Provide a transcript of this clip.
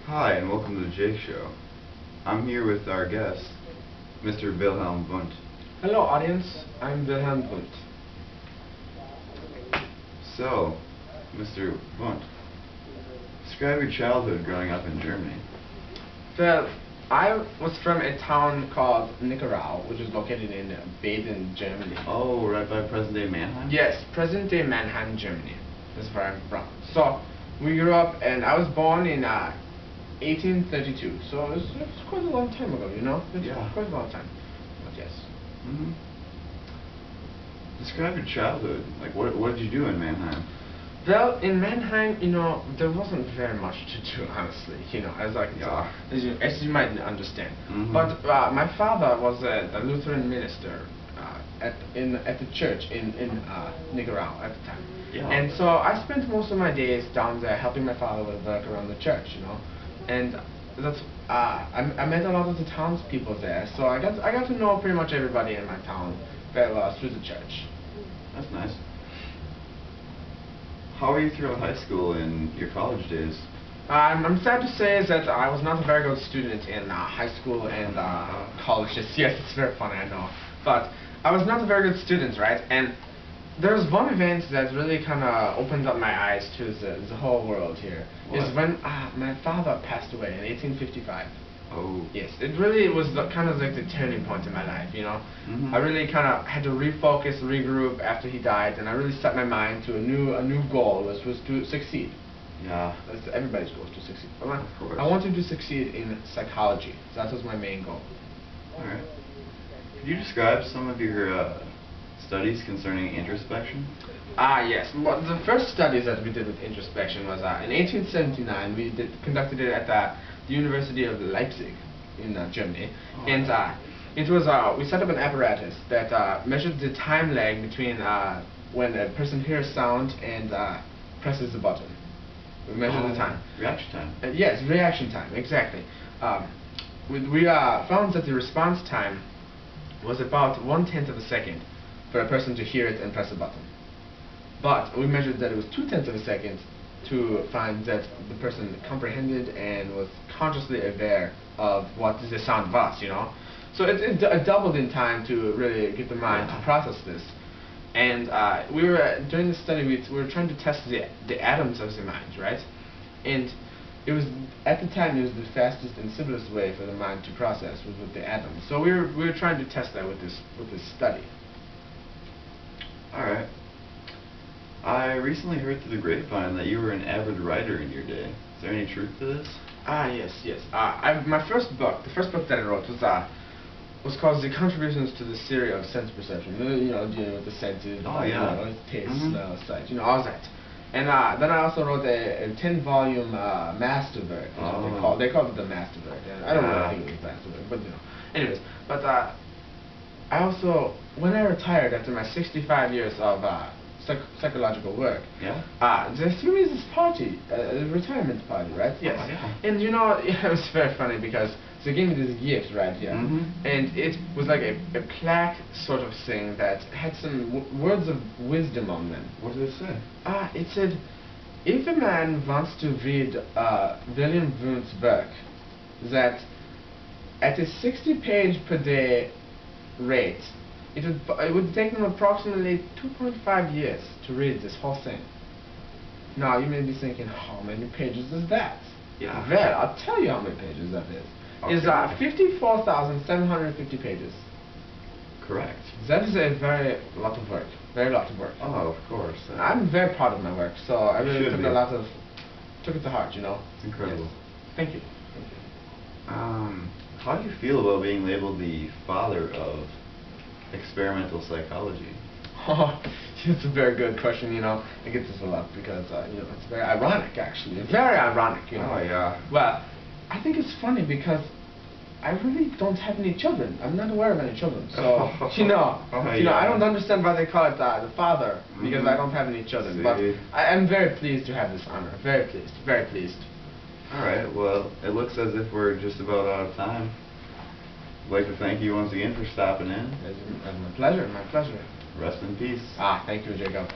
Hi, and welcome to the Jake Show. I'm here with our guest, Mr. Wilhelm Wundt. Hello audience, I'm Wilhelm Wundt. So, Mr. Wundt, describe your childhood growing up in Germany. Well, I was from a town called Nickerau, which is located in Baden, Germany. Oh, right by present-day Mannheim? Yes, present-day Mannheim, Germany. That's where I'm from. So, we grew up, and I was born in 1832, so it's quite a long time ago, you know? It's quite a long time, but yes. Mm-hmm. Describe your childhood. Like, what did you do in Mannheim? Well, in Mannheim, you know, there wasn't very much to do, honestly, you know, as you might understand. Mm-hmm. But my father was a Lutheran minister at the church in Nickerau at the time. Yeah. And so I spent most of my days down there helping my father with work around the church, you know. And that's I met a lot of the townspeople there, so I got to know pretty much everybody in my town very well through the church. That's nice. How were you throughout high school and your college days? I'm sad to say that I was not a very good student in high school and college. Yes, it's very funny, I know. But I was not a very good student, right? And there was one event that really kind of opened up my eyes to the whole world here. What? Is when my father passed away in 1855. Oh. Yes, it really was kind of like the turning point in my life, you know. Mm-hmm. I really kind of had to refocus, regroup after he died, and I really set my mind to a new goal, which was to succeed. Yeah. That's everybody's goal, to succeed. Of course. I wanted to succeed in psychology. That was my main goal. All right. Could you describe some of your studies concerning introspection? Yes. Well, the first studies that we did with introspection was in 1879. We conducted it at the University of Leipzig in Germany, Oh. and it was we set up an apparatus that measured the time lag between when a person hears sound and presses the button. We measured the time. Reaction time. Yes, reaction time, exactly. We found that the response time was about 1/10 of a second for a person to hear it and press a button. But we measured that it was 2/10 of a second to find that the person comprehended and was consciously aware of what the sound was, you know. So it doubled in time to really get the mind to process this. And we were during the study we were trying to test the atoms of the mind, right? And it was at the time it was the fastest and simplest way for the mind to process was with the atoms. So we were trying to test that with this study. All right. I recently heard through the grapevine that you were an avid writer in your day. Is there any truth to this? Yes. My first book, the first book that I wrote was called The Contributions to the Theory of Sense Perception. You know, dealing with the senses, Oh, yeah. you know, taste, smell, sight, you know, all that. And then I also wrote a 10-volume masterwork. You know, they called it the masterwork. And I don't really think it was masterwork, but you know. Anyways, but I also, when I retired after my 65 years of psychological work, they threw me this party, a retirement party, right? Yes. Oh, yeah. And you know, it was very funny because they gave me this gift right here, and it was like a plaque sort of thing that had some words of wisdom on them. What did it say? It said, if a man wants to read William Wundt's work, that at a 60-page per day rate, it would take them approximately 2.5 years to read this whole thing. Now you may be thinking, how many pages is that? Yeah. Well, I'll tell you how many pages that is. Okay. It's 54,750 pages. Correct. That is a very lot of work. Very lot of work. Oh, of course. I'm very proud of my work, so I really Should be. took it to heart, you know. It's incredible. Yes. Thank you. How do you feel about being labeled the father of experimental psychology? Oh, it's a very good question, you know. I get this a lot because, you know, it's very ironic, actually. Very ironic, you know. Oh, yeah. Well, I think it's funny because I really don't have any children. I'm not aware of any children. So, you know, I don't understand why they call it the father, because I don't have any children. See. But I'm very pleased to have this honor. Very pleased. Very pleased. All right. Well, it looks as if we're just about out of time. I'd like to thank you once again for stopping in. It's my pleasure. My pleasure. Rest in peace. Thank you, Jacob.